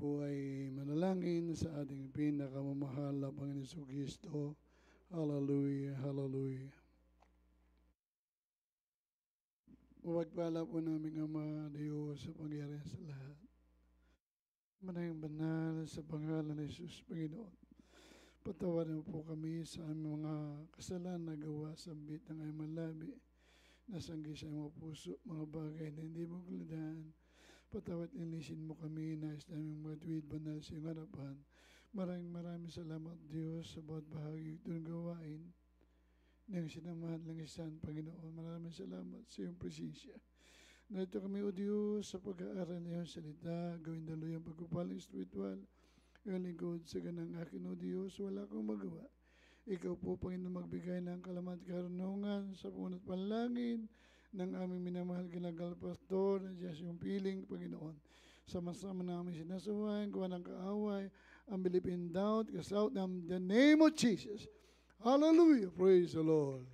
po ay manalangin sa ating pinakamamahal na Panginoon Jesucristo. Hallelujah, hallelujah. Mapagpala po namin Ama, Diyos sa pangyarihan sa lahat. Manayang banal sa pangalan ni Jesus, Panginoon. Patawarin mo po kami sa aming mga kasalanan na gawa sa bit ng aming malabi. Nasanggi sa aming puso, mga bagay na hindi mo guladahan. Patawat inisin mo kami, nais namin mga tuwid banal sa iyong harapan. Maraming salamat Diyos sa bawat bahagi itong gawain ng sinamahan ng isang Panginoon. Maraming salamat sa iyong presensya. Narito kami o Diyos sa pag-aaral ng iyong salita, gawin dalo yung pagkupalang spiritual. Iyong lingkod sa ganang akin o Diyos, wala akong magawa. Ikaw po, Panginoon, magbigay ng kalaman at karunungan sa punot panlangin ng aming minamahal ginagal pastor na Diyos yung piling, Panginoon. Sama-sama namin sinasuwain, gawa ng kaaway, ang believe in doubt, cast out in the name of Jesus. Hallelujah! Praise the Lord!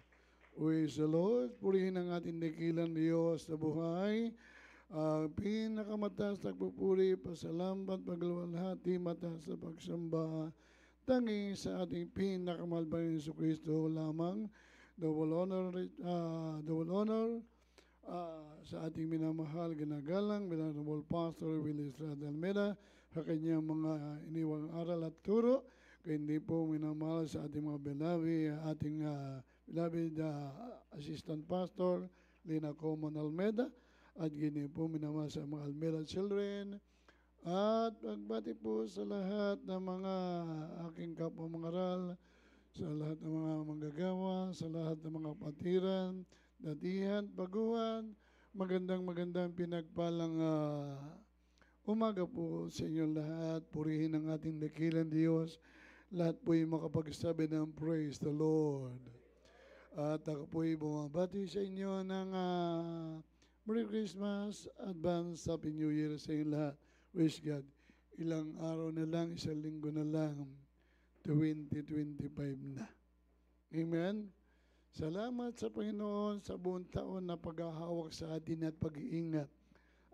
Praise the Lord! Purihin ang ating dakilang Diyos sa buhay. Pinakamataas na pagpupuri, pasalamat, pagluwalhati, mataas sa pagsamba, tangi sa ating pinakamahal Panginoon Jesucristo lamang. Double honor sa ating minamahal, ginagalang, Venerable Pastor Willie Estrada Almeida, sa kanyang mga iniwang aral at turo, kaya hindi po minamahal sa ating mga beloved Assistant Pastor, Lina Coman Almeida, at gini po minamahal sa mga Almeida children, at pagbati po sa lahat ng mga aking kapwa mangaral, sa lahat ng mga manggagawa, sa lahat ng mga patiran, datihan, baguhan, magandang pinagpalang umaga po sa inyong lahat. Purihin ang ating dakilang Diyos. Lahat po ay makapagsabi ng praise the Lord. At ako po ay bumabati sa inyo ng Merry Christmas, Advance Happy New Year sa inyong lahat. Wish God, ilang araw na lang, isang linggo na lang, 2025 na. Amen? Salamat sa Panginoon sa buong taon na paghahawak sa atin at pag-iingat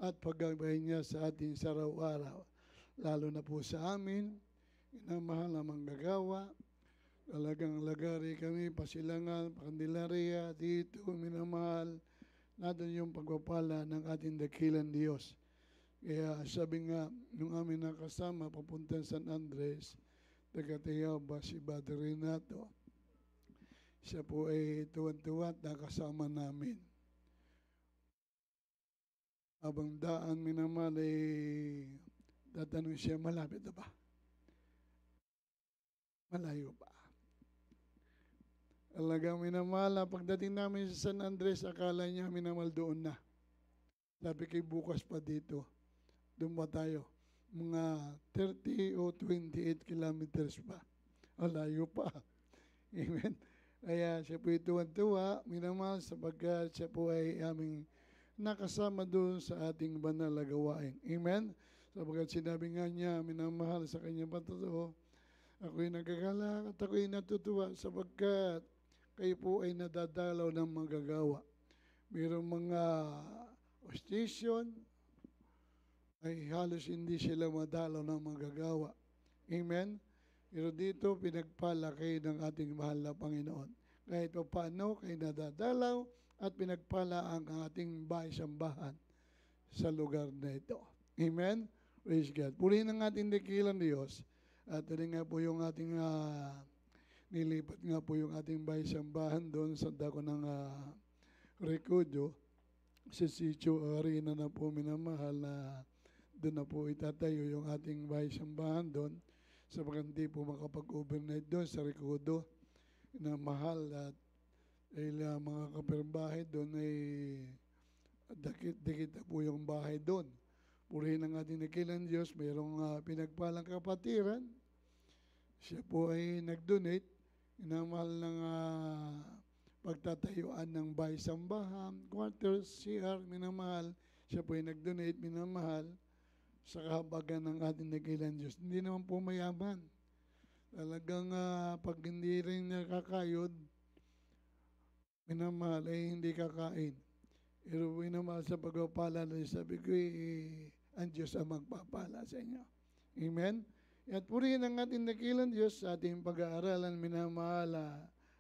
at paggabay niya sa atin sa araw-araw. Lalo na po sa amin, inamahal na manggagawa. Talagang lagari kami, Pasilangan, Candelaria, dito, minamahal natin yung pagpapala ng ating dakilang Diyos. Kaya sabi nga, nung amin nakasama, papunta San Andres, taga-Tayaw ba si Brother Renato. Siya po ay tuwan-tuwa at nakasama namin. Habang daan minamahal ay tatanong siya, malapit na ba? Malayo pa. Talagang minamahal, pagdating namin sa San Andres, akala niya minamahal doon na. Sabi kay bukas pa dito. Doon ba tayo? Mga 30 o 28 kilometers pa. Layo pa. Amen. Kaya siya po tuwan-tuwa, minamahal, sapagkat siya po ay aming nakasama doon sa ating banal na gawain. Amen. Sapagkat sinabi nga niya, minamahal sa kanyang patutuo, ako'y nagagalak at ako'y natutuwa sapagkat kayo po ay nadadalaw ng magagawa. Mayroong mga station, ay halos hindi sila madalaw ng magagawa. Amen? Pero dito, pinagpala kayo ng ating mahal na Panginoon. Kahit pa paano kayo nadadalaw at pinagpala ang ating bahay-sambahan sa lugar na ito. Amen? Praise God. Purihin ang ating dakilang Diyos. At rin nga po yung ating nilipat nga po yung ating bahay-sambahan doon sa dako ng Recudo. Sa Sitio Arena na po minamahal na doon na po itatayo yung ating bahay-sambahan doon sapagkat hindi po makapag-overnight doon sa Recudo na mahal at mga kapirbahay doon ay dikit na po yung bahay doon. Purihin ang ating dakilang Diyos, mayroong pinagpalang kapatiran. Siya po ay nag-donate, inamahal ng pagtatayuan ng bahay-sambahan, quarters, CR, minamahal. Siya po ay nag-donate, minamahal, sa kahabagan ng ating dakilang Diyos. Hindi naman po mayaman. Talagang pag hindi rin nakakayod, minamahal ay hindi kakain. Pero minamahal sa pagpapala na sabi ko, ang Diyos ang magpapala sa inyo. Amen? At purihin ang ating dakilang Diyos sa ating pag-aaralan, minamahal,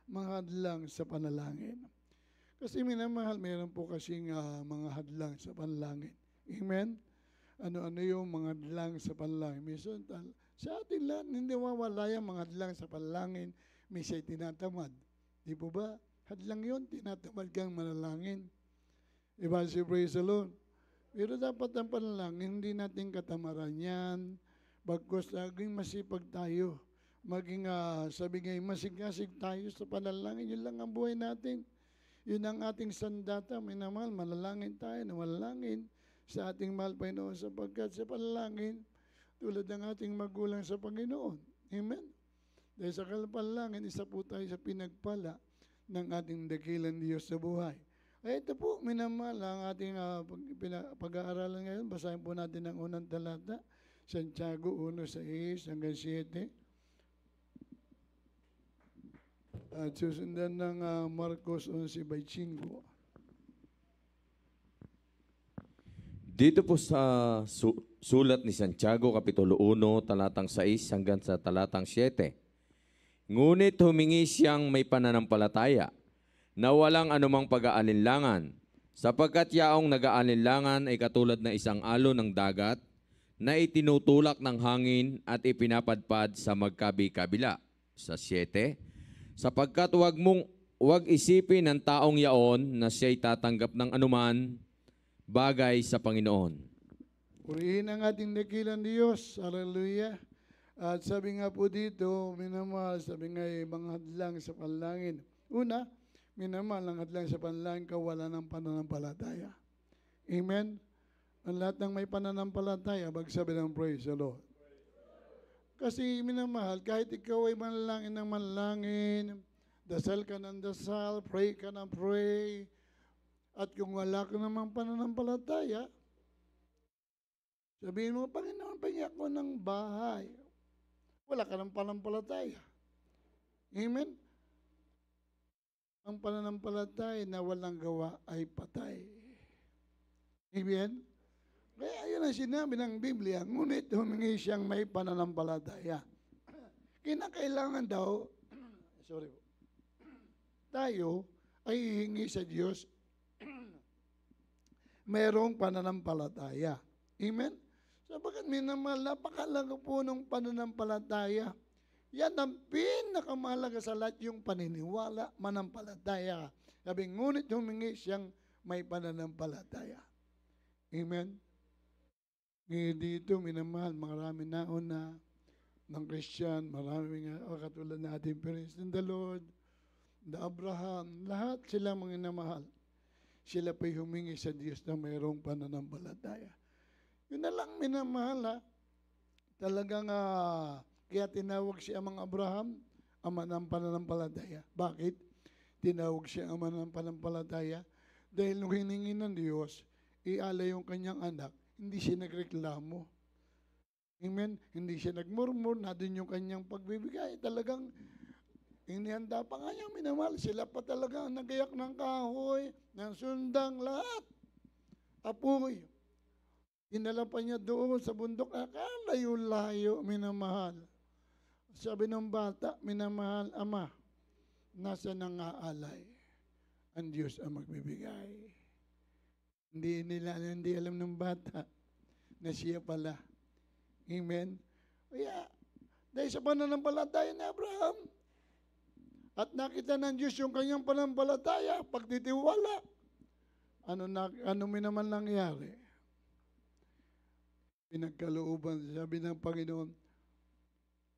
mga hadlang sa panalangin. Kasi minamahal, mayroon po kasing mga hadlang sa panalangin. Amen? Ano-ano yung mga hadlang sa panalangin? Minsan, sa ating lahat, hindi mawala yung mga hadlang sa panalangin. Minsan tinatamad. Di po ba? Hadlang yun, tinatamad kang manalangin. Diba, si praise the Lord. Pero dapat ang panalangin, hindi natin katamaran yan. Bagkus laging masipag tayo. Maging, sabi nga, masig-asig tayo sa panalangin. Yun lang ang buhay natin. Yun ang ating sandata. Minamahal, manalangin tayo na manalangin sa ating mahal Panginoon sapagkat sa panalangin, tulad ng ating magulang sa Panginoon. Amen? Dahil sa panalangin, isa po tayo sa pinagpala ng ating dakilang Diyos sa buhay. Ay, ito po, minamahal, ang ating pag-aaralan ngayon. Basahin po natin ang unang talata. Santiago 1:6 hanggang 7. At susundan ng Marcos 11:5. Dito po sa sulat ni Santiago, Kapitulo 1, talatang 6 hanggang sa talatang 7. Ngunit humingi siyang may pananampalataya na walang anumang pag-aalinlangan, sapagkat yaong nag-aalinlangan ay katulad na isang alon ng dagat na itinutulak ng hangin at ipinapadpad sa magkabi-kabila. Sa 7, sapagkat wag isipin ng taong yaon na siya'y tatanggap ng anuman bagay sa Panginoon. Purihin ang ating dakilang Diyos. Hallelujah. At sabi nga po dito, minamahal, sabi nga mga hadlang sa panalangin. Una, minamahal ang hadlang sa panalangin, kawalan ng pananampalataya. Amen? Ang lahat ng may pananampalataya, magsabi ng praise the Lord. Kasi minamahal, kahit ikaw ay manalangin ng manalangin, dasal ka ng dasal, pray ka ng pray, at kung wala ka namang pananampalataya, sabihin mo, Panginoon, pahingi ako ng bahay. Wala ka ng pananampalataya. Amen? Ang pananampalataya na walang gawa ay patay. Amen? Kaya yun ang sinabi ng Biblia, ngunit humingi siyang may pananampalataya. Kinakailangan daw, tayo ay hihingi sa Diyos mayroong pananampalataya. Amen? Sabagat minamahal, napakalaga po ng pananampalataya. Yan ang pinakamahalaga sa lahat, yung paniniwala, manampalataya. Sabi, ngunit humingi siyang may pananampalataya. Amen? Ngayon dito, minamahal, marami nauna ng Christian, marami nga, katulad na ating parents in the Lord, the Abraham, lahat sila mga minamahal. Sila pa'y humingi sa Diyos na mayroong pananampalataya. Yun na lang minamahal, talagang, kaya tinawag siya mga Abraham, ama ng pananampalataya. Bakit? Tinawag siya ama ng pananampalataya dahil nung hiningi ng Diyos, ialay yung kanyang anak, hindi siya nagreklamo. Amen? Hindi siya nagmurmur, na din yung kanyang pagbibigay. Talagang, inihanda pa nga niya, minamahal. Sila pa talaga ang nagayak ng kahoy, ng sundang, lahat. Apoy. Dinala pa niya doon sa bundok, akalayo-layo, minamahal. Sabi ng bata, minamahal, Ama, nasa nang-aalay? Ang Diyos ang magbibigay. Hindi alam ng bata na siya pala. Amen? Kaya, dahil sa pananampalataya ni Abraham, at nakita ng Diyos yung kanyang pananampalataya, pagtitiwala, ano naman nangyari? Pinagkalooban, sabi ng Panginoon,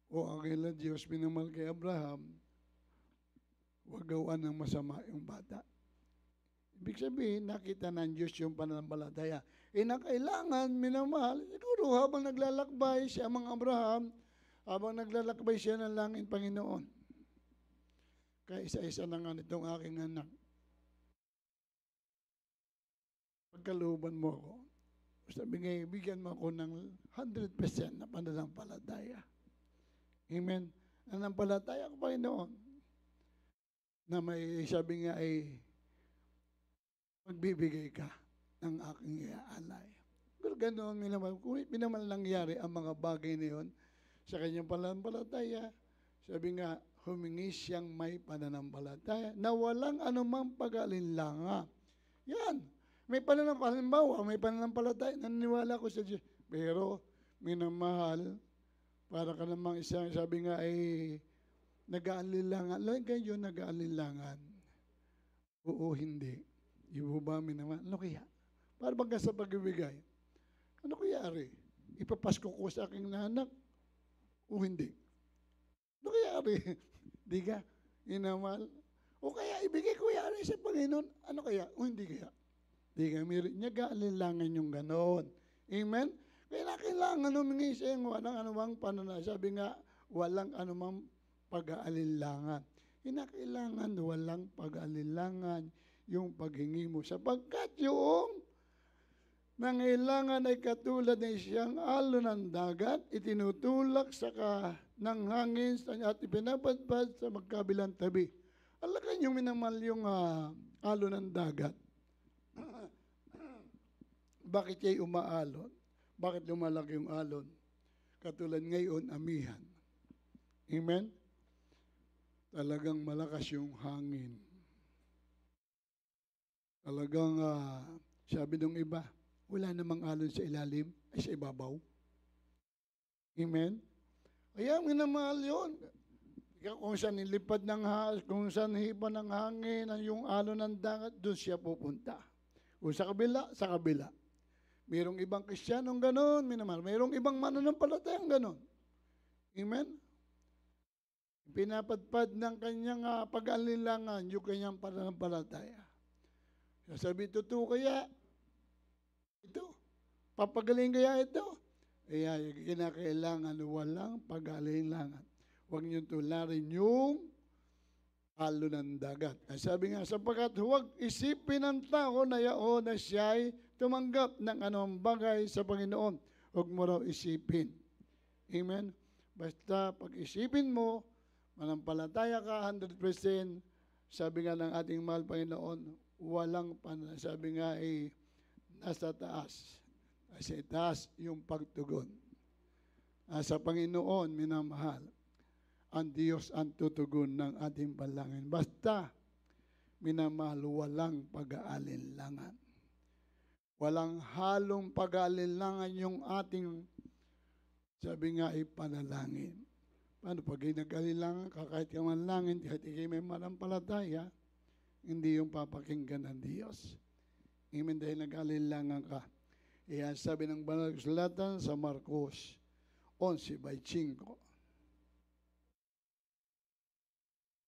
o angel ng Diyos, minamahal kay Abraham, huwag gawan ng masama yung bata. Ibig sabihin, nakita ng Diyos yung pananampalataya. Na kailangan, minamahal, siguro habang naglalakbay siya, mga Abraham, habang naglalakbay siya ng langit, Panginoon. Kaya isa-isa na nga nitong aking anak. Pagkalooban mo ako, sabi nga, bigyan mo ako ng 100% na pananampalataya. Amen. Nanampalataya ko, Panginoon, na may sabi nga ay magbibigay ka ng aking iaalay. Pero ganoon, minamahal, kung pinaman nangyari ang mga bagay na yun sa kanyang pananampalataya, sabi nga, humingi siyang may pananampalataya na walang anumang pag-aalinlangan. Yan. May pananampalataya, halimbawa, may pananampalataya, naniniwala ko sa Diyos. Pero, minamahal, para ka namang isang, sabi nga ay, nag-aalinlangan. Lang kayo nag-aalinlangan. Oo, hindi. Ibo ba minamahal? Ano kaya? Para bang sa pagbibigay? Ano kaya, Ari? Ipapasko ko sa aking nanak? O hindi? Ano kaya, Ari? Di ka? Inamal? O kaya, ibigay ko yan sa Panginoon? Ano kaya? O hindi kaya? Di ka? Nag-aalinlangan yung ganon. Amen? Kaya kailangan humingi siya yung walang anumang pananampalataya. Sabi nga, walang anumang pag-aalinlangan. Kailangan walang pag-aalinlangan yung paghingi mo. Sapagkat yung nangailangan ay katulad ng siyang alon ng dagat, itinutulak ng hangin at ipinapadpad sa magkabilang tabi. Alakan yung minamal yung alon ng dagat. Bakit siya umaalon? Bakit lumalaki yung alon? Katulad ngayon, amihan. Amen? Talagang malakas yung hangin. Talagang, sabi ng iba, wala namang alon sa ilalim, ay sa ibabaw. Amen? Kaya minamahal yun. Kung saan nilipad kung saan hipa ng hangin, yung alon ng dagat, doon siya pupunta. Kung sa kabila, sa kabila. Mayroong ibang Kristiyanong ganon, minamahal. Mayroong ibang mananampalatayang ganon. Amen? Pinapadpad ng kanyang pag-alinlangan yung kanyang pananampalataya. Sabi, totoo kaya ito? Papagaling kaya ito? Kaya kinakailangan walang pag-alinlangan. Huwag niyong tularin yung alon ng dagat. Sabi nga, sapagkat huwag isipin ng tao na yaon na siya'y tumanggap ng anumang bagay sa Panginoon. Huwag mo raw isipin. Amen? Basta pag-isipin mo, manampalataya ka 100%, sabi nga ng ating mahal Panginoon, walang sabi nga ay nasa taas. Nasa taas yung pagtugon. Sa Panginoon, minamahal, ang Diyos ang tutugon ng ating panalangin. Basta, minamahal, walang pag-aalinlangan. Walang halong pag-aalinlangan yung ating, sabi nga, ay panalangin. Paano pag nag-alilangan ka, kahit ka manlangin, kahit ikay may manampalataya, hindi yung papakinggan ng Diyos. Amen, dahil nag-alilangan ka. Iyan sabi ng banal na kasulatan sa Marcos 11:5.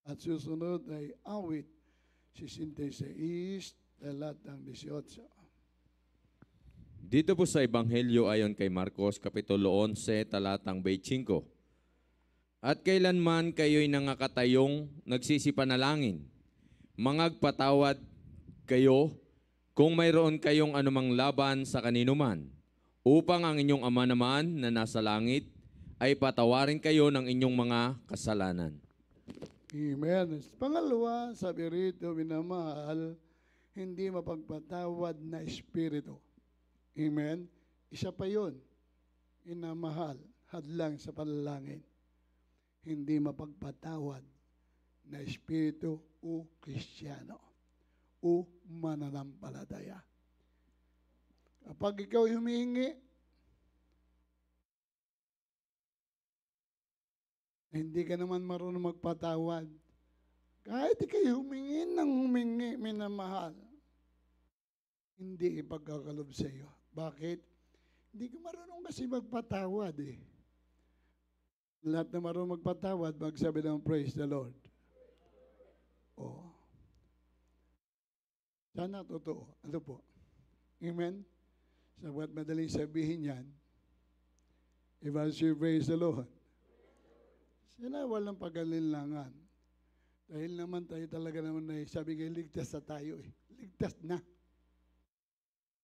At susunod ay awit 66, talatang 18. Dito po sa Ebanghelyo ayon kay Marcos, Kapitulo 11, talatang 25. At kailanman kayo'y nangakatayong nagsisipanalangin, mangagpatawad kayo kung mayroon kayong anumang laban sa kaninuman, upang ang inyong Ama naman na nasa langit ay patawarin kayo ng inyong mga kasalanan. Amen. Pangalawa, sabi rito, minamahal, hindi mapagpatawad na espiritu. Amen. Isa pa yun, minamahal, hadlang sa panalangin. Hindi mapagpatawad na espiritu o Kristiyano o mananampalataya. Kapag ikaw humihingi, hindi ka naman marunong magpatawad. Kahit ikaw humingi ng humingi, minamahal, hindi ipagkakalob sa iyo. Bakit? Hindi ka marunong kasi magpatawad eh. Lahat na marunong magpatawad, magsabi ng praise the Lord. Oh. Sana totoo. Ano po? Amen? Sabat madaling sabihin yan. If I say praise the Lord. Sana walang pag-alinlangan. Dahil naman tayo talaga naman na sabi nga, ligtas na tayo eh. Ligtas na.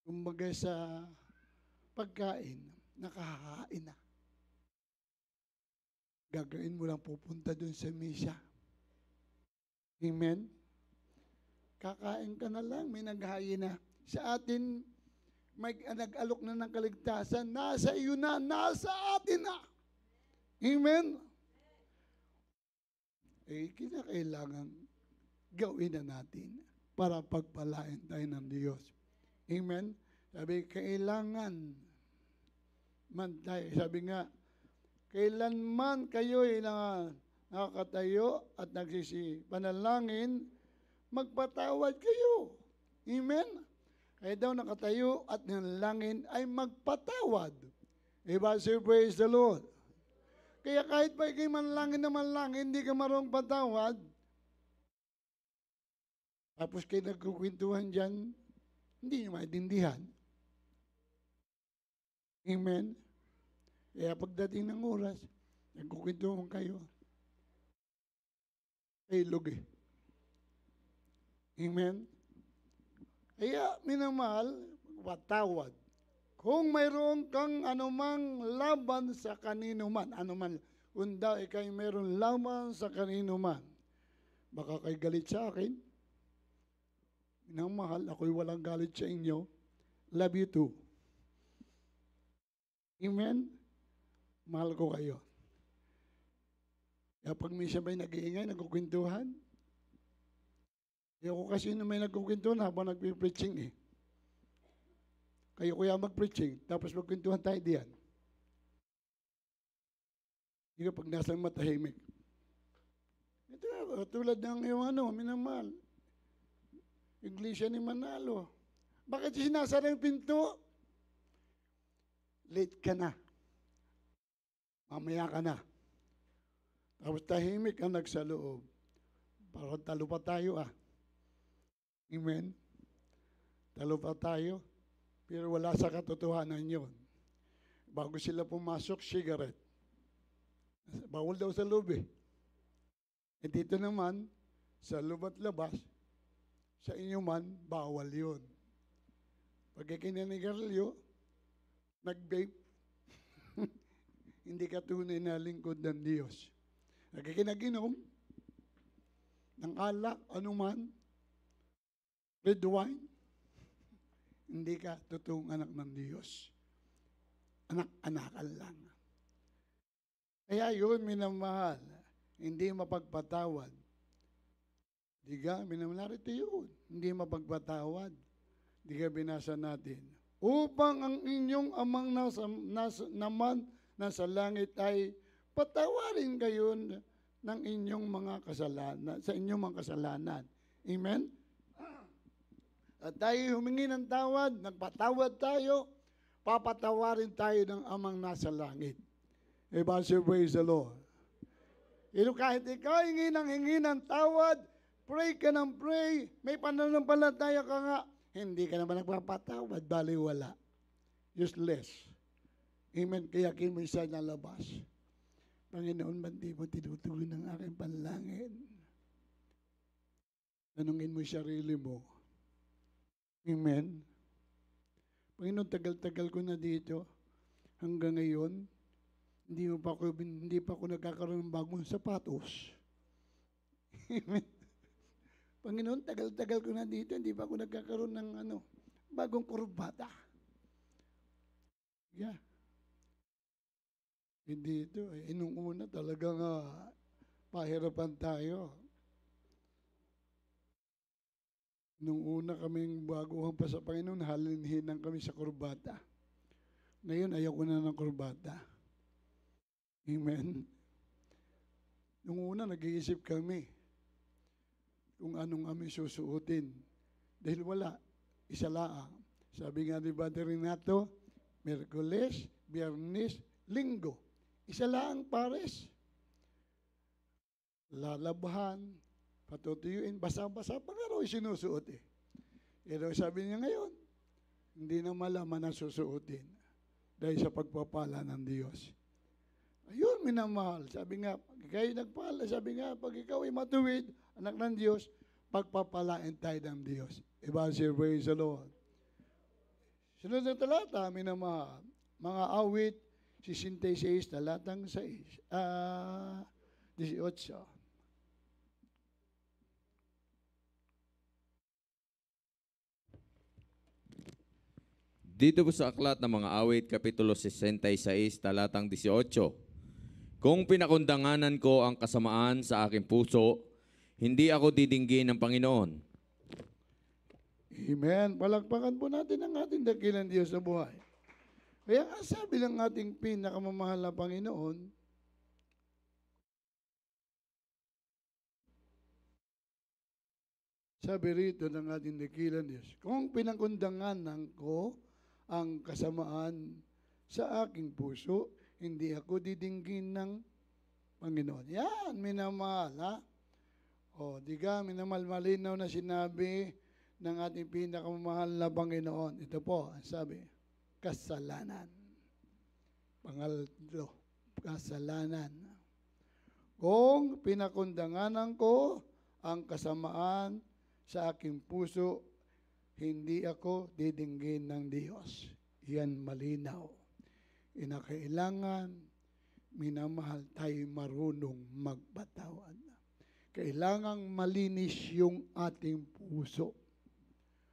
Kumbaga sa pagkain, nakakain na. Gagawin mo lang pupunta dun sa misa. Amen? Kakain ka na lang, may naghahain na. Sa atin, may nag-alok na ng kaligtasan, nasa iyo na, nasa atin na. Amen? Kinakailangan gawin na natin para pagpalain tayo ng Diyos. Amen? Sabi, kailangan man tayo. Sabi nga, kailanman kayo'y nakakatayo at panalangin, magpatawad kayo. Amen? Kaya daw nakatayo at nanalangin ay magpatawad. Diba? So praise the Lord. Kaya kahit pa ikay manalangin na manalangin, hindi ka marunong patawad, tapos kayo nagkukwentuhan dyan, hindi nyo maintindihan. Amen? Kaya pagdating ng oras, nagkukwentuhan kayo, ilog eh. Amen? Kaya, minamahal, patawad. Kung mayroon kang anumang laban sa kanino man, kung daw ikay mayroon laban sa kanino man, baka kay galit sa akin, minamahal, ako'y walang galit sa inyo, love you too. Amen? Mahal ko kayo. Kaya pag may sabay nag-iingay, nagkukwentuhan, ako kasi na may nagkukwentuhan habang nagpipreaching eh. Kayo kuya mag-preaching, tapos magkwentuhan tayo diyan. Hindi ka pag nasa matahimik. Ito na, tulad ng yung minamahal. Iglesia ni Manalo. Bakit sinasara yung pinto? Late ka na. Mamaya ka na. Tapos tahimik ang nagsaloob. Parang talo pa tayo ah. Amen? Talo pa tayo. Pero wala sa katotohanan yun. Bago sila pumasok, cigarette. Bawal daw sa loob eh. E dito naman, sa loob at labas, sa inyo man, bawal yun. Pag ikinanigarilyo, nag-vape, hindi ka tunay na lingkod ng Diyos. Pag ikinaginom, ng alak, anuman, red wine, hindi ka totoong anak ng Diyos. Anak-anakan lang. Kaya yun, minamahal, hindi mapagpatawad. Di ka, minamahal, ito yun. Hindi mapagpatawad. Di ka binasa natin. Upang ang inyong amang nasa langit ay patawarin kayo ng inyong mga kasalanan, sa inyong mga kasalanan. Amen? At tayo humingi ng tawad, nagpatawad tayo, papatawarin tayo ng amang nasa langit. Diba? So praise the Lord. Pero kahit ikaw hingi ng tawad, pray ka ng pray, may pananampalataya ka nga, hindi ka naman nagpapatawad, baliwala. Useless. Amen. Kaya kinmisa na labas. Panginoon, ba't di mo tinutugon ng aking panalangin? Tanungin mo yung sarili mo. Amen. Panginoon, tagal-tagal ko na dito. Hanggang ngayon, hindi pa ako nagkakaroon ng bagong sapatos. Amen. Panginoon, tagal-tagal ko na dito, hindi pa ako nagkakaroon ng bagong kurbata. Yeah. Hindi ito. Nung una talagang pahirapan tayo. Nung una kaming baguhan pa sa Panginoon, halinhinan kami sa kurbata. Ngayon, ayaw ko na ng kurbata. Amen. Nung una, nag-iisip kami kung anong aming susuotin. Dahil wala, isa laang. Sabi nga ni Brother Renato, Miyerkules, Biyernes, Linggo. Isa laang pares. Lalabahan, patutuyuin, basa-basa, pangaraw sinusuot eh. Pero sabi niya ngayon, hindi na malaman ang susuotin dahil sa pagpapala ng Diyos. Ayun, minamahal. Sabi nga, kayo nagpala, sabi nga, pag ikaw ay matuwid, anak ng Diyos, pagpapalain tayo ng Diyos. Iba siya, praise the Lord. Sunod na talata, minamahal. Mga awit, 66, talatang 18. Dito po sa Aklat ng mga Awit, Kapitulo 66, talatang 18. Kung pinakundanganan ko ang kasamaan sa aking puso, hindi ako didinggin ng Panginoon. Amen. Palakpakan po natin ang ating dakilang Diyos sa buhay. Kaya nga sabi ng ating pinakamamahal na Panginoon, sabi rito ng ating dakilang Diyos, kung pinakundanganan ko ang kasamaan sa aking puso, hindi ako didinggin ng Panginoon. Yan, minamahal, ha? O, di ka, minamahal, malinaw na sinabi ng ating pinakamamahal na Panginoon. Ito po, ang sabi, kasalanan. Pangatlo, kasalanan. Kung pinakundanganan ko ang kasamaan sa aking puso, hindi ako didinggin ng Diyos. Yan malinaw. Inakailangan, minamahal, tayo marunong magpatawad. Kailangang malinis yung ating puso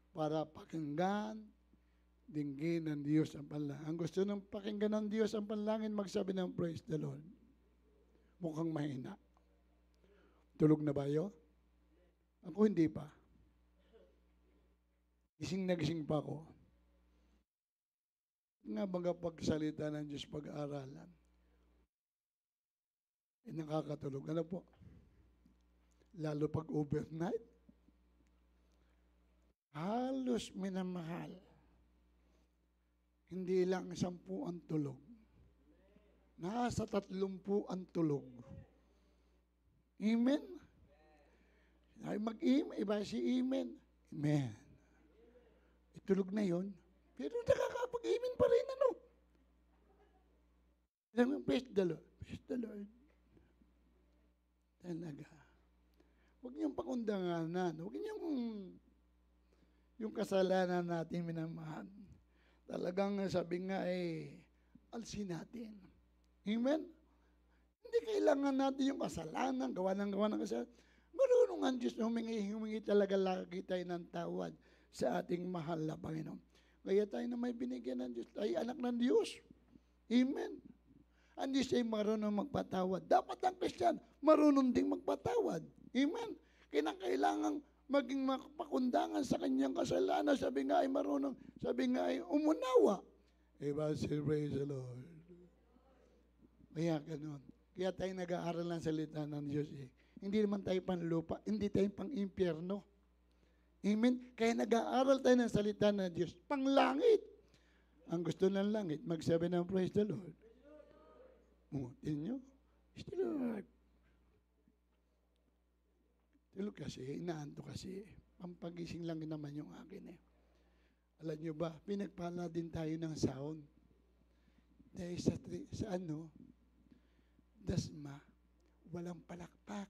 para pakinggan, dinggin ng Diyos ang panalangin. Ang gusto ng pakinggan ng Diyos ang panalangin, magsabi ng praise the Lord. Mukhang mahina. Tulog na ba kayo? Ako hindi pa. Gising na gising pa ako. Nga baga pagsalita ng Diyos pag-aaralan. Nakakatulog. Ano po? Lalo pag overnight. Halos minamahal. Hindi lang 10 ang tulog. Nasa 30 ang tulog. Amen? Ay mag-amen, iba si amen. Amen. Itulog na yon. Pero nakakapag-amen pa rin, ano? Praise the Lord. Praise the Lord. Talaga. Huwag niyong pakundanganan. Huwag niyong yung kasalanan natin minamahal. Talagang sabi nga alsin natin. Amen? Hindi kailangan natin yung kasalanan, gawa ng kasalanan. Marunong ang Diyos na humingi talaga lagi tayo ng tawad sa ating mahal na Panginoon. Kaya tayo na may binigyan ng Diyos. Tayo anak ng Diyos. Amen? Ang Diyos ay marunong magpatawad. Dapat ang Kristiyan, marunong ding magpatawad. Amen? Kinakailangang maging mapakundangan sa kanyang kasalanan. Sabi nga ay marunong, sabi nga ay umunawa. Diba? Praise the Lord. Kaya ganun. Kaya tayo nag-aaral ng salita ng Diyos. Hindi naman tayo panlupa, hindi tayo pang-impyerno. Amen? Kaya nag-aaral tayo ng salita ng Diyos. Pang-langit. Ang gusto ng langit, magsabi ng praise the Lord. Tingnan nyo? Praise the Lord. Tulog kasi, inaanto kasi. Pampagising lang naman yung akin Alam nyo ba, pinagpala din tayo ng sound. Dahil sa dasma, walang palakpak.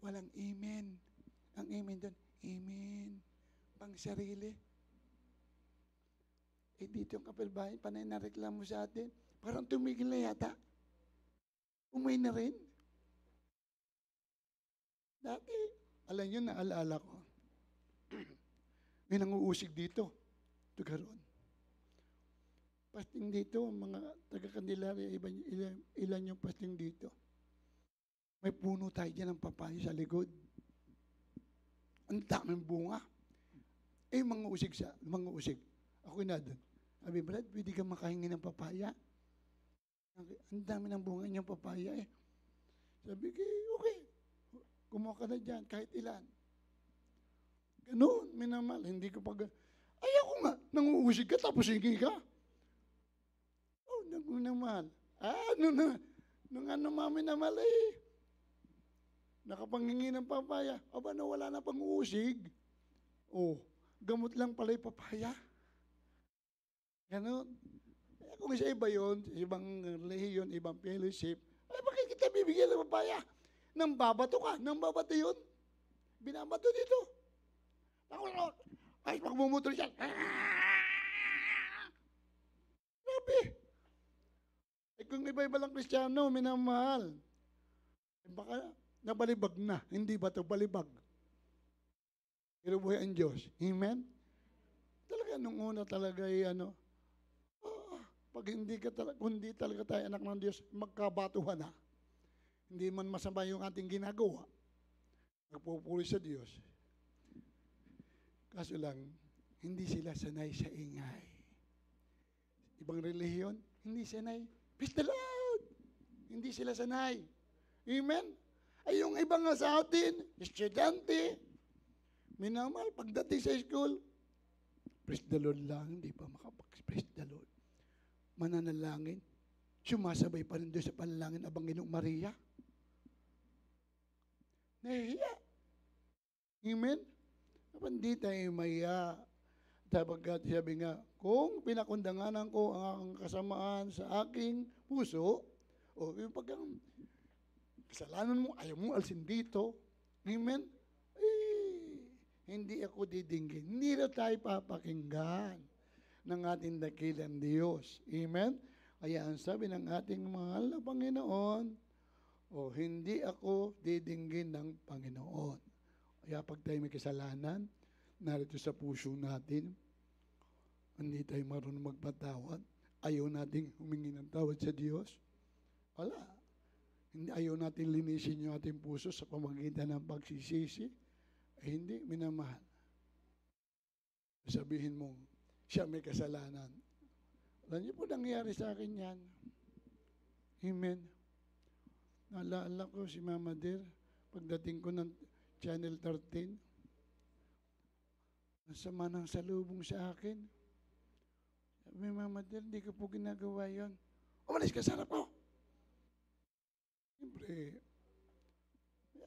Walang amen. Ang amen doon, amen. Pang sarili. Dito yung kapilbahay, panay na reklamo sa atin. Parang tumigil na yata. Umay na rin. Dati, alam nyo, naalala ko. May nanguusig dito. Tugaroon. Pasting dito, mga taga-Candelaria, ilan yung pasting dito. May puno tayo dyan ng papaya sa likod. Ang daming bunga. Mga usig. Ako na doon. Sabi, Brad, pwede ka makahingi ng papaya? Ang dami ng bunga niyang papaya Sabi ko, okay. Kumuha ka na dyan, kahit ilan. Ganun, minamahal. Hindi ko ayaw nga, nanguusig ka, tapos hingi ka. Minamahal. Nung mami namal nakapanghingi ng papaya. Aba, wala na pang uusig. Gamot lang pala yung papaya. Ganun. Kung isa iba yun, ibang relihiyon, ibang fellowship, bakit kita bibigyan ng papaya? Nang babato ka, nang babato yun. Binabato dito. Ay, pagmumutol siya. Grabe. Kung iba-iba lang Kristiyano, minamahal. Baka nabalibag na. Hindi ba ito balibag? Pero buhay ang Diyos. Amen? Talaga, Kaya nung una talaga ay pag kung hindi talaga tayo anak ng Diyos, magkabatuhan na. Hindi man masama yung ating ginagawa. Nagpupuri sa Diyos. Kaso lang, hindi sila sanay sa ingay. Ibang relihiyon, hindi sanay. Praise the Lord! Hindi sila sanay. Amen? Ay yung ibang nga sa atin, estudyante, minamahal, pagdating sa school, praise the Lord lang, hindi pa makapag-praise the Lord. Mananalangin, sumasabay pa rin doon sa panalangin ng Panginoong Maria. Nahihiya. Amen? Hindi tayo maya. Sapagkat sabi nga, kung pinakundanganan ko ang kasamaan sa aking puso, o yung kasalanan mo, ayaw mo alsin dito, amen? Hindi ako didinggin. Hindi na tayo papakinggan ng ating dakilang Diyos. Amen? Kaya ang sabi ng ating mahal na Panginoon, hindi ako didinggin ng Panginoon. Kaya pag tayo may kasalanan, narito sa puso natin, hindi tayo marunong magpatawad, ayaw nating humingi ng tawad sa Diyos, wala. Ayaw natin linisin yung ating puso sa pamagitan ng pagsisisi, hindi, minamahal. Sabihin mo, siya may kasalanan. Alam niyo po nangyari sa akin yan. Amen. Naalala ko si Mama Dear, pagdating ko ng Channel 13, nasama ng salubong sa akin. Sabi, Mama Dear, hindi ko po ginagawa yon. Umalis ka sa harap ko. Siyempre,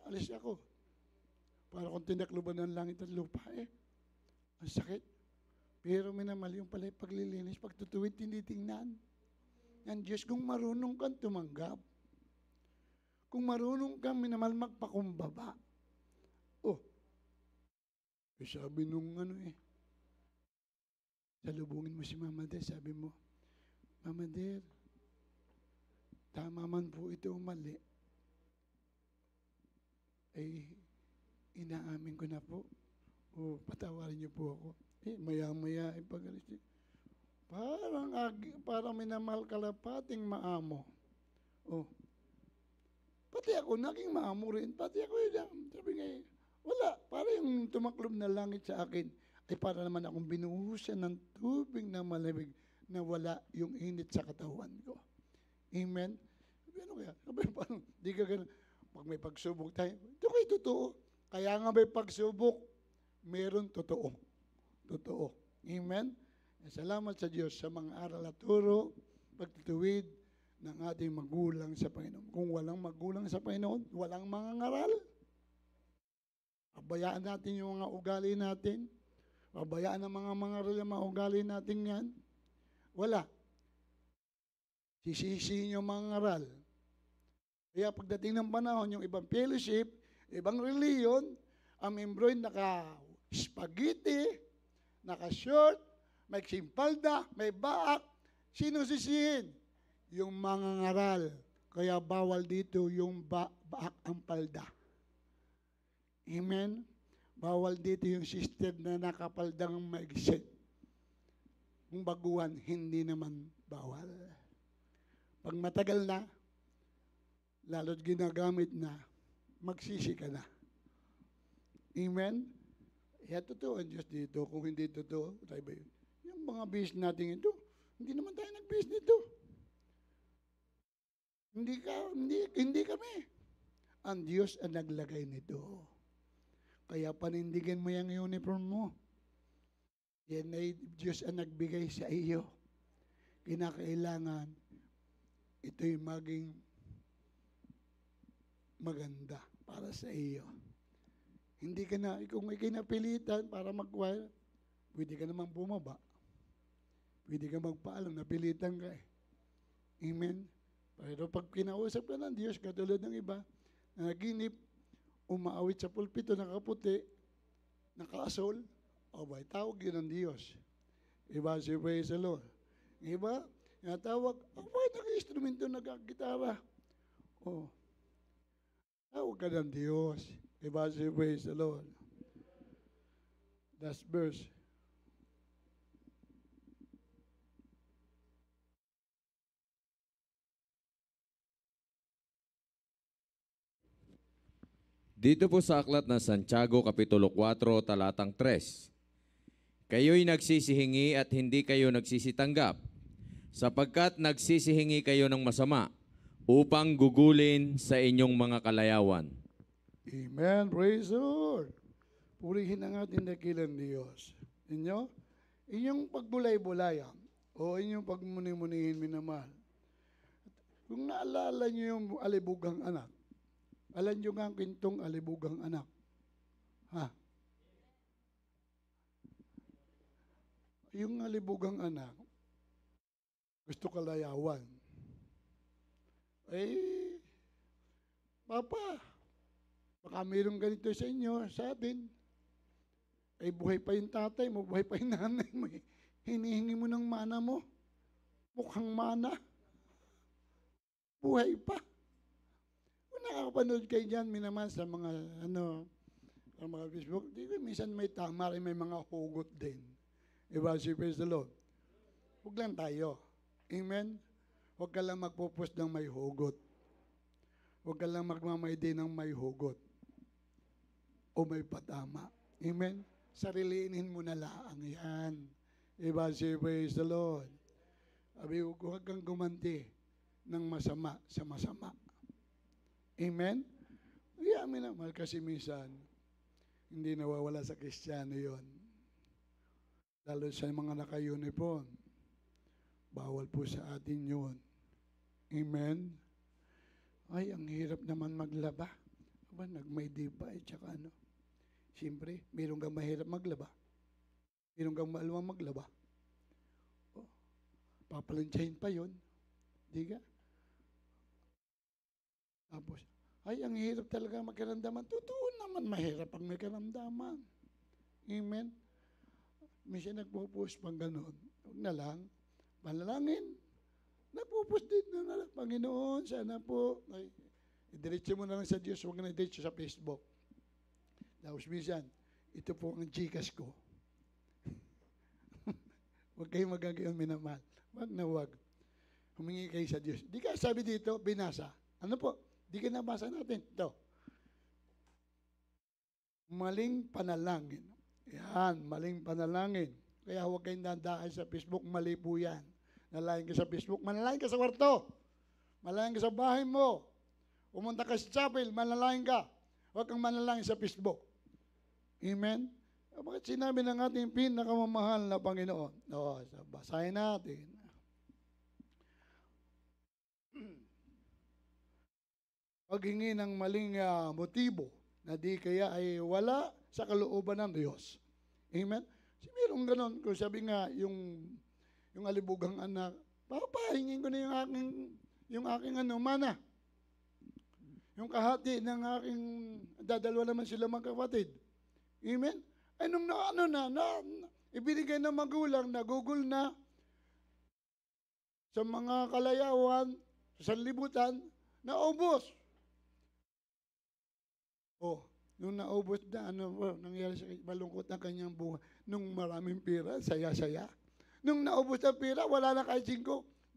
alis ako. Para kung tinakluban ng langit at lupa Ang sakit. Pero minamahal yung pala paglilinis, pagtutuwid, tinitingnan. Ang Diyos, kung marunong kang tumanggap, kung marunong kang minamahal magpakumbaba, sabi nung salubungin mo si Mama Der, sabi mo, Mama Der, tama man po ito mali. Inaamin ko na po. Patawarin niyo po ako. Maya-maya, pag-alis niyo. Parang minamahal kalapating maamo. Pati ako, naging maamo rin. Pati ako sabi nga wala. Para yung tumaklob na langit sa akin, ay para naman akong binuhusan ng tubig na malamig na wala yung init sa katawan ko. Amen? Ano kaya? Parang, di ka ganun. Pag may pagsubok tayo, ito kayo totoo. Kaya nga may pagsubok, meron totoo. Totoo. Amen? Salamat sa Diyos sa mga aral at turo, pagtutuwid ng ating magulang sa Panginoon. Kung walang magulang sa Panginoon, walang mga ngaral. Pabayaan natin yung mga ugali natin. Pabayaan ang mga ugali natin yan. Wala. Sisisihin yung mga ngaral. Kaya pagdating ng panahon, yung ibang fellowship, ibang reliyon, ang membro ay naka-spaghetti, naka-short, may simpalda, may baak. Sino sisihin? Yung mga ngaral. Kaya bawal dito yung baak ang palda. Amen? Bawal dito yung sister na nakapaldang maigsit. Kung baguhan, hindi naman bawal. Pag matagal na, lalo't ginagamit na, magsisi ka na. Amen? Kaya totoo ang Diyos dito. Kung hindi totoo, tayo ba yun? Yung mga bis natin ito, hindi naman tayo nag-bis nito. Hindi kami. Ang Diyos ang naglagay nito. Kaya panindigan mo yung uniform mo. Yan ay Diyos ang nagbigay sa iyo. Kinakailangan ito'y maging maganda para sa iyo. Hindi ka na, kung ikinapilitan para mag-choir, pwede ka namang bumaba. Pwede ka magpaalam, napilitan ka Amen? Pero pag kinausap ka ng Diyos, katulad ng iba, naginip, umaawit sa pulpito, nakaputi, nakaasol, tawag yun ng Diyos. Iba, si praise the Lord. Iba, tawag, nag-instrumento, nag-gitara. Tawag ka ng Diyos. Iba, si praise the Lord. Last verse. Dito po sa aklat ng Santiago, Kapitulo 4, talatang 3. Kayo'y nagsisihingi at hindi kayo nagsisitanggap, sapagkat nagsisihingi kayo ng masama upang gugulin sa inyong mga kalayawan. Amen. Praise the Lord. Purihin ang ating dakilang Diyos. Inyong pagbulay-bulayan o inyong pagmuni-munihin minamahal. Kung naalala niyo yung alibugang anak, alam niyo nga ang kwentong alibugang anak. Ha? Yung alibugang anak, gusto kalayawan. Papa, baka mayroong ganito sa inyo, sa atin. Buhay pa yung tatay mo, buhay pa yung nanay mo. Hinihingi mo ng mana mo. Mukhang mana. Buhay pa. Kung nakakapanood kayo dyan, minaman sa mga, sa mga Facebook, minsan may tama rin, may mga hugot din. Praise the Lord. Huwag lang tayo. Amen? Huwag ka lang magpo-post ng may hugot. Huwag ka lang magmamayday ng may hugot. O may patama. Amen? Sarilinin mo na lang yan. Praise the Lord. Huwag kang gumanti ng masama sa masama. Amen? Amen naman kasi minsan, hindi nawawala sa Kristiyano yon. Lalo sa mga naka-uniform. Bawal po sa atin yun. Amen? Ay, ang hirap naman maglaba. Nagmayday pa tsaka ano. Siyempre, mayroon kang mahirap maglaba. Mayroon kang maluwang maglaba. Papalansyahin pa yun. Di ka? Tapos, ay, ang hirap talaga magkaramdaman. Totoo naman, mahirap ang may karamdaman. Amen? Minsan nagpo-post pang ganun. Huwag na lang. Panalangin. Nagpo-post din na lang. Panginoon, sana po. Ay, idiretso mo na lang sa Diyos. Huwag na idiretso sa Facebook. Tapos minsan, ito po ang Gcash ko. Huwag kayong magagayon minamahal. Huwag na huwag. Humingi kayo sa Diyos. Di ka sabi dito, binasa. Ano po? Di ka nabasa natin. Ito. Maling panalangin. Yan, maling panalangin. Kaya huwag kayong dandaan sa Facebook, mali po yan. Nalayan ka sa Facebook, manalayan ka sa kwarto. Manalayan ka sa bahay mo. Pumunta ka sa chapel, manalayan ka. Huwag kang manalayan sa Facebook. Amen? Bakit sinabi ng ating pinakamamahal na Panginoon? Basahin natin. Paghingi ng maling motibo na di kaya ay wala sa kalooban ng Diyos. Amen? Mayroong ganon. Kung sabi nga, yung alibugang anak, Papa, hingin ko na yung aking mana. Yung kahati ng aking, dadalawa naman sila magkapatid. Amen? Ay nung ibinigay ng magulang, nagugol na sa mga kalayawan, sa sanlibutan, naubos. Nung naubos na, nangyari sa malungkot na kanyang buhay. Nung maraming pera, saya-saya. Nung naubos na pera, wala na kahit 5.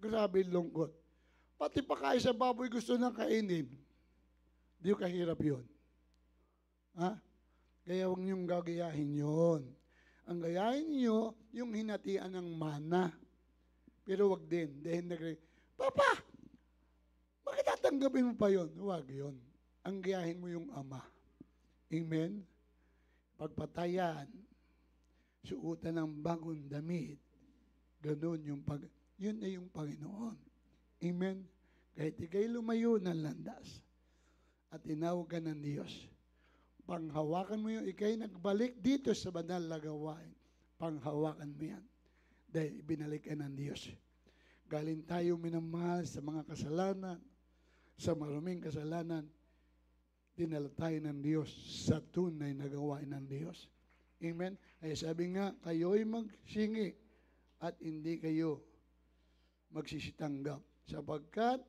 Grabe lungkot. Pati pa kain sa baboy gusto na kainin. Di kahirap yun. Ha? Kaya huwag niyong gagayahin yun. Ang gayahin niyo, yung hinatian ng mana. Pero wag din. Dahil Papa! Bakit tatanggapin mo pa yun? Huwag yun. Ang gayahin mo yung Ama. Amen? Pagpatayan, suutan ng bagong damit, ganun yun ay yung Panginoon. Amen? Kahit ikay lumayo ng landas at tinawag ka ng Diyos, panghawakan mo yung ikay nagbalik dito sa banal na gawain. Panghawakan mo yan. Dahil ibinalik ka ng Diyos. Galing tayo minamahal sa mga kasalanan, sa maruming kasalanan, dinala tayo ng Diyos sa tunay na gawain ng Diyos. Amen? Ay sabi nga, kayo'y magsingi at hindi kayo magsisitanggap. Sapagkat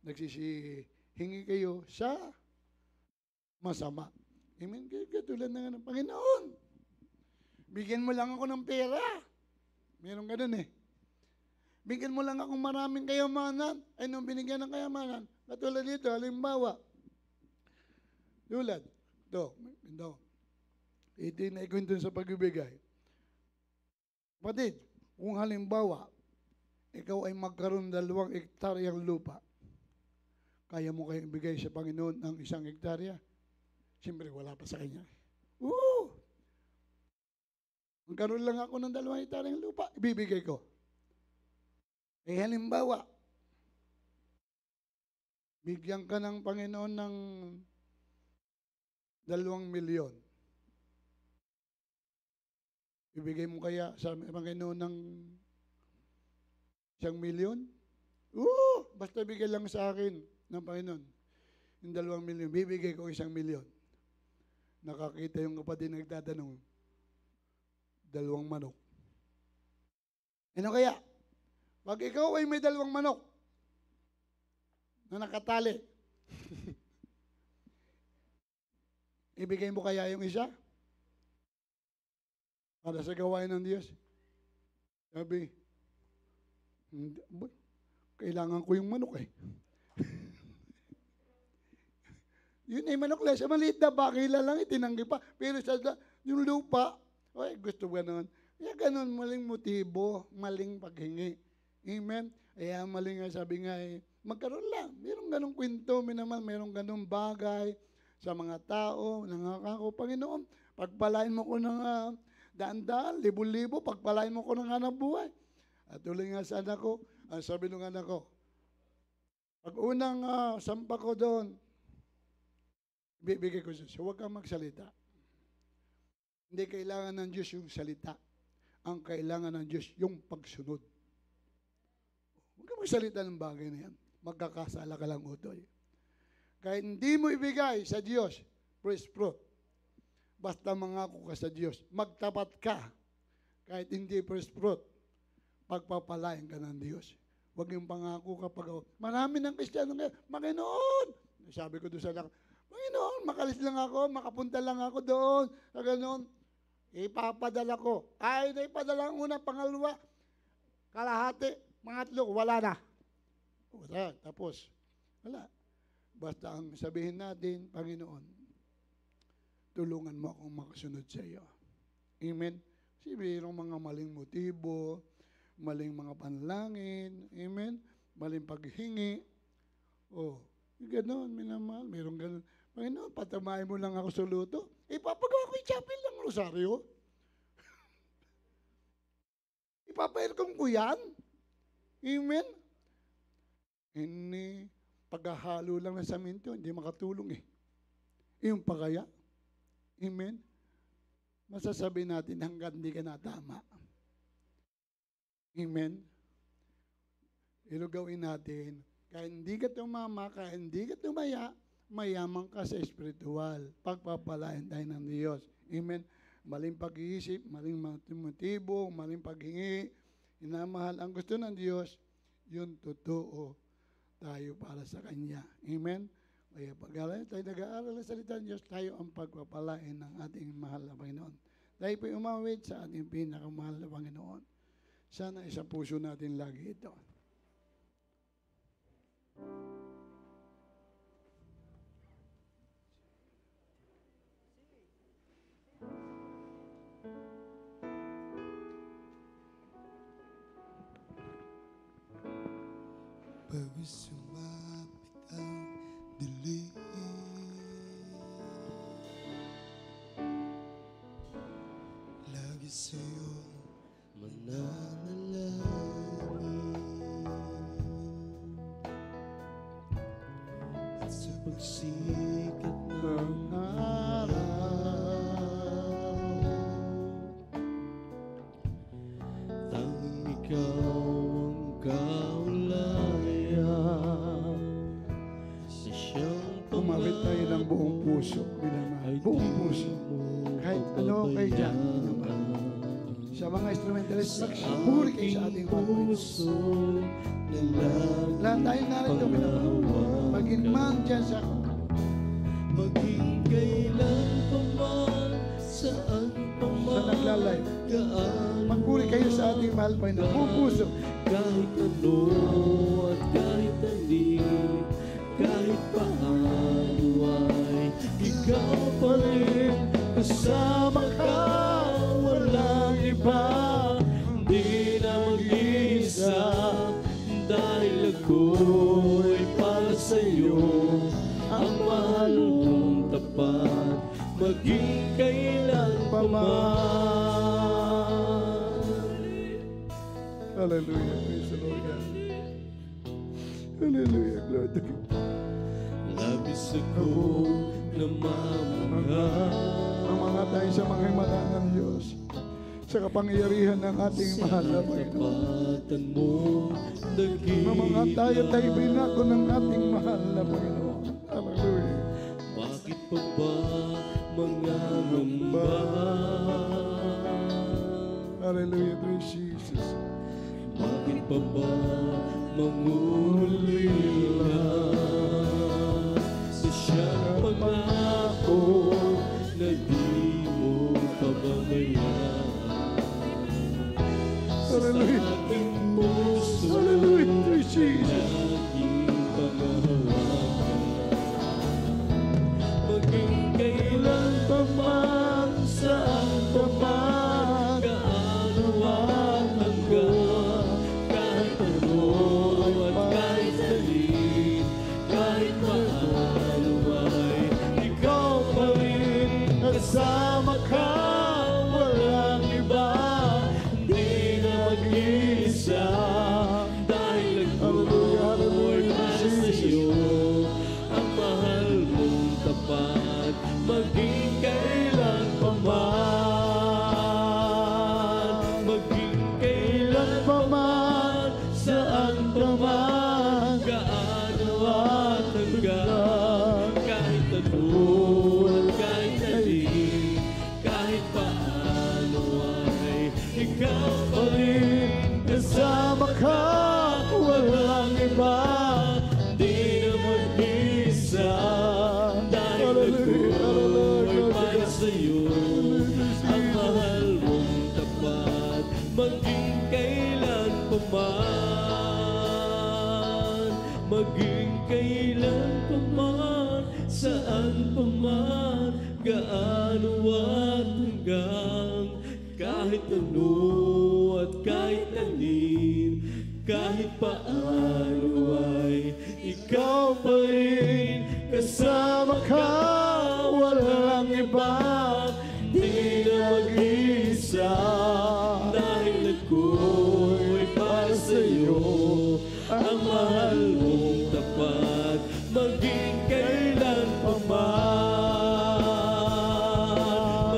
nagsisihingi kayo sa masama. Amen? Katulad ng Panginoon. Bigyan mo lang ako ng pera. Meron ka dun eh. Bigyan mo lang akong maraming kayamanan. Ay nung binigyan ng kayamanan, katulad dito, halimbawa, Tulad, ito, ito yung naikwento sa pagbibigay. Kapatid, kung halimbawa, ikaw ay magkaroon 2 hektaryang lupa, kaya mo kayong ibigay sa Panginoon ang 1 hektarya? Siyempre, wala pa sa kanya. Oo! Magkaroon lang ako ng 2 hektaryang lupa, ibibigay ko. Eh halimbawa, bigyan ka ng Panginoon ng 2 milyon. Ibigay mo kaya sa Panginoon ng 1 milyon? Oo! Basta bigay lang sa akin ng Panginoon. Yung 2 milyon, bibigay ko 1 milyon. Nakakita yung kapatid nagtatanong, 2 manok. Ano kaya? Pag ikaw ay may 2 manok na nakatali, ibigay mo kaya yung isa? Para sa gawain ng Diyos. Sabi, kailangan ko yung manok eh. Yun ay manok lang. Sa maliit na bakila lang, itinanggi pa. Pero sa yung lupa, ay gusto ko gano'n. Kaya gano'n, maling motibo, maling paghingi. Amen? Kaya maling nga sabi nga eh, magkaroon lang. Mayroong ganong kwento, mayroong ganong bagay sa mga tao, nangangako, Panginoon, pagpalain mo ko ng daan-daan, libo-libo, pagpalain mo ko ng hanap buhay. At tuloy nga sa anak ko, ang sabi ng anak ko, pag unang sampa ko doon, bibigay ko siya. So, huwag kang magsalita. Hindi kailangan ng Diyos yung salita. Ang kailangan ng Diyos yung pagsunod. Huwag kang magsalita ng bagay na yan. Magkakasala ka lang, utoy. Kahit hindi mo ibigay sa Diyos, praise fruit. Basta mangako ka sa Diyos, magtapat ka. Kahit hindi first fruit, pagpapalain ka ng Diyos. Huwag yung pangako kapag, marami ng Kristiyano ngayon, Panginoon! Sabi ko doon sa anak, Panginoon, makalis lang ako, makapunta lang ako doon. Sa ganoon, ipapadala ko. Ay, naipadala ang una, pangalawa, kalahati, pangatlo, wala na. Wala, tapos, wala. Basta ang sabihin natin, Panginoon, tulungan mo akong makasunod sa iyo. Amen? Kasi mayroong mga maling motibo, maling mga panlangin, amen? Maling paghingi. Oh, gano'n, minamahal, mayroong gano'n. Panginoon, patamahin mo lang ako sa luto. Ipapagawa ko yung chapel ng Rosario. Ipapahirkom ko yan. Amen? Hindi, paghahalo lang ng saminto, hindi makatulong eh. Yung pagaya. Amen? Masasabi natin hanggang hindi ka natama. Amen? Pero gawin natin, kaya hindi ka tumama, kaya hindi ka tumaya, mayaman ka sa espiritual. Pagpapalain tayo ng Diyos. Amen? Maling pag-iisip, maling motibo, maling paghingi, inamahal. Ang gusto ng Diyos, yun totoo tayo para sa Kanya. Amen? Kaya pag-aaral tayo, nag-aaral ang salita ng Diyos, tayo ang pagpapalain ng ating mahal na Panginoon. Tayo po umawit sa ating pinakamahal na Panginoon. Sana isa puso natin lagi ito. Pag sumapit ang dilim, lagi sa'yo mananalangin. At sa pagsikat ng araw, tanging ikaw ang kaulayan sa siyang Umawit tayo ng buong puso. Minamahal. Buong puso. Kahit ano kayo dyan. Sa mga instrumentalist, magsipuri kayo sa ating puso. Lahat tayo narito, minamahal. Maging man dyan sa Maging kailan pa man, saan pa man, sa nagla-live. gaano Magpuri kayo sa ating mahal pa na buong puso. kahit ano at kahit alin, kahit paano ay ikaw iyo ang mahal mong tapat, maging kailan pa man. Hallelujah. Praise the Lord God. Hallelujah. Glory to God. Labis ako namamangha, Mamanga tayo sa mga himala ng Diyos, sa kapangyarihan ng ating mahal na Panginoon. kapatan mo dakilang. Mamanga tayo tayo binako ng ating mahal na Panginoon. Hallelujah. Bakit pa ba mga ngamba? Hallelujah. Praise Jesus. Bakit pa ba mangulila sa siyang pangako na di mo pababayaan? Sa Hallelujah. aking puso Hallelujah. Praise Jesus. laging panghahawakan, maging kailan pa man, saan pa man, gaano at hanggang, kahit ano at kahit alin, kahit paano ay ikaw pa rin. Kasama ka, walang iba, hindi na mag-isa, dahil ako'y para sa iyo, ang mahal mong tapat, maging kailan pa man, maging kailan pa man, saan pa man, gaano at hanggang, kahit ano at kahit alin, kahit paano ay ikaw pa rin. Kasama ka, walang iba, di na mag-isa, dahil ako'y para sa'yo, ang mahal mong tapat, maging kailan pa man, maging kailan pa man, saan pa man, gaano at hanggang, kahit ano at kahit alin, kahit paano ay ikaw pa rin. Kasama ka, walang iba, di na mag-isa, dahil ako'y para sa'yo, ang mahal mong tapat, maging kailan pa man,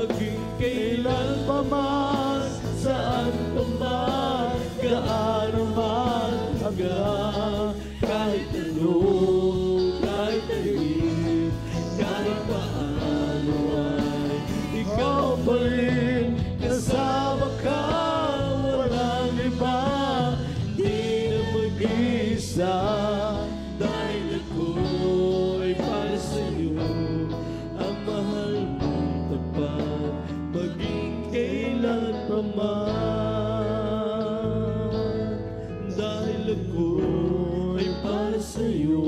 maging kailan pa man, saan pa man, gaano man hanggang, kahit ano, kahit alin, kahit paano ay ikaw pa rin. Kasama ka, walang iba, di na mag-isa, dahil ako'y para sa'yo, ang mahal mong tapat, maging kailan pa man, dahil ako'y para sa'yo,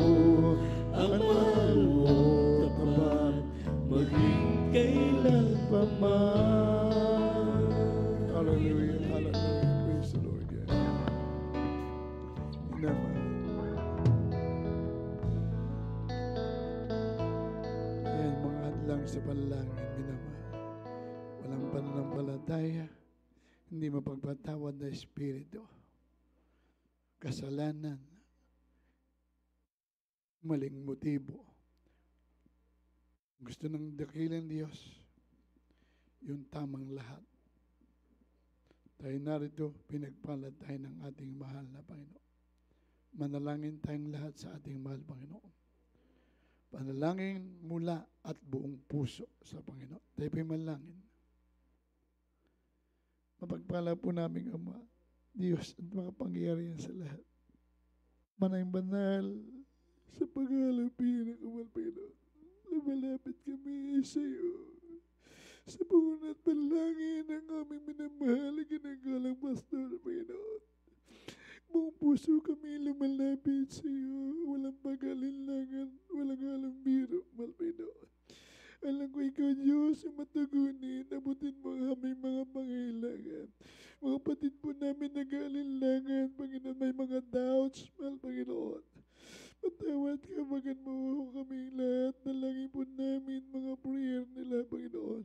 ang mahal mong tapat, maging kailan pa man. Hallelujah. Hallelujah. Praise the Lord God. Amen. Yan, mga hadlang sa panalangin, minamahal. Walang pananampalataya, hindi mapagpatawad na espiritu. Kasalanan, maling motibo. Gusto ng dakilang Diyos, yung tamang lahat. Tayo narito, pinagpalad tayo ng ating mahal na Panginoon. Manalangin tayong lahat sa ating mahal Panginoon. Panalangin mula at buong puso sa Panginoon. Tayo po'y manalangin. Mapagpala po namin Ama, Diyos at makapangyarihan sa lahat. Manayang banal sa paghalapin ng Amal Panginoon. Lumalapit kami sa iyo. Sa buong at panalangin ng aming minamahal at ginagalang pastor, Panginoon. Buong puso kami lumalapit sa iyo. Walang pag-alinlangan, walang halang biro, Mahal Panginoon. Alam ko ikaw, Diyos, ang matugunin, abutin mo ang aming mga pangailangan. Mga kapatid po namin nag-aalinlangan, Panginoon, may mga doubts, Mahal Panginoon. Patawa Salamat ka, bagan mo kami lahat. Nalangin po namin mga prayer nila, Panginoon.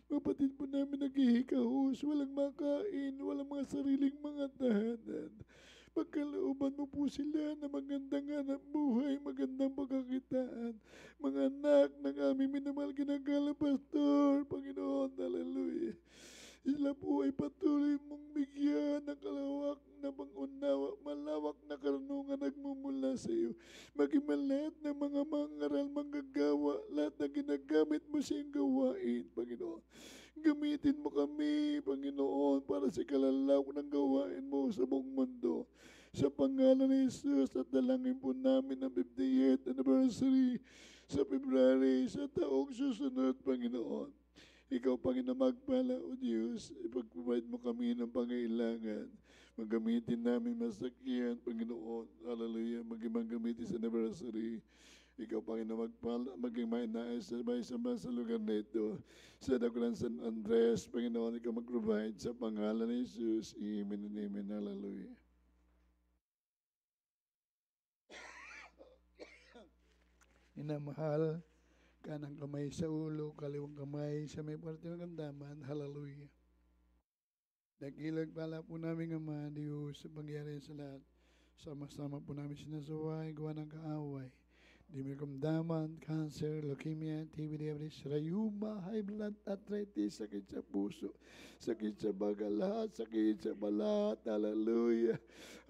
Kapatid po namin naghihikahos, walang makain, walang mga sariling mga tahanan. Pagkalooban mo po sila na magandang hanap buhay, magandang pagkakitaan. Mga anak ng aming minamahal ginagala, Pastor, Panginoon, hallelujah. Sila po ay patuloy mong bigyan ng kalawak na pangunawa, malawak na karunungan nagmumula sa iyo. Maging lahat ng mga mangaral, manggagawa, lahat na ginagamit mo sa iyong gawain, Panginoon. Gamitin mo kami, Panginoon, para sa kalalawak ng gawain mo sa buong mundo. Sa pangalan ni Jesus at dalangin po namin ang 58th anniversary sa February sa taong susunod, Panginoon. Ikaw, Panginoon, magpala, O Diyos, ipag-provide mo kami ng pangailangan. Magamitin namin masakyan, Panginoon. Hallelujah. Magamitin sa anniversary. Ikaw, Panginoon, magpala, maging may nais sa sa lugar na ito. Sa Dakulan San Andres, Panginoon, ikaw mag-provide sa pangalan ni Jesus. Amen and amen. Hallelujah. Inamahal, kanang kamay sa ulo, kaliwang kamay sa may parte ng kandaman. Hallelujah. Dakilag pala po namin Ama, Diyos, sa pangyari sa lahat. Sama-sama po namin sinasaway, gawa ng kaaway. Di may kamdaman, cancer, leukemia, TB diabetes, rayuma, high blood, arthritis, sakit sa puso, sakit sa baga, lahat, sakit sa balat. Hallelujah.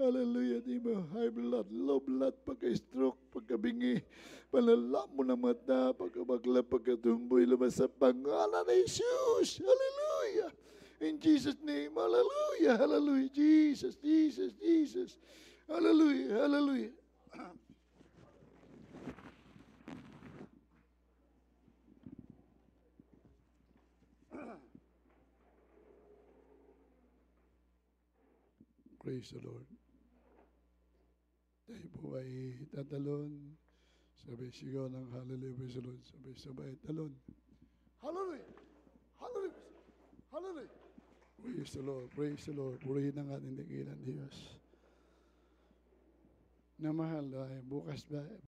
Hallelujah. Di mo high blood, low blood, pagka-stroke, pagkabingi, palala mo na mata, pagkabagla, pagkatumboy, lumas sa pangalan ni Jesus. Hallelujah. In Jesus' name, hallelujah, hallelujah, Jesus, Jesus, Jesus. Hallelujah, hallelujah. Praise the Lord. Tayo po ay tatalon. Sabay sigaw ng hallelujah, praise the Lord. Sabay talon. Hallelujah! Hallelujah! Hallelujah! Praise the Lord, praise the Lord. Purihin ang ating dakilang Diyos. Na mahal ay bukas ba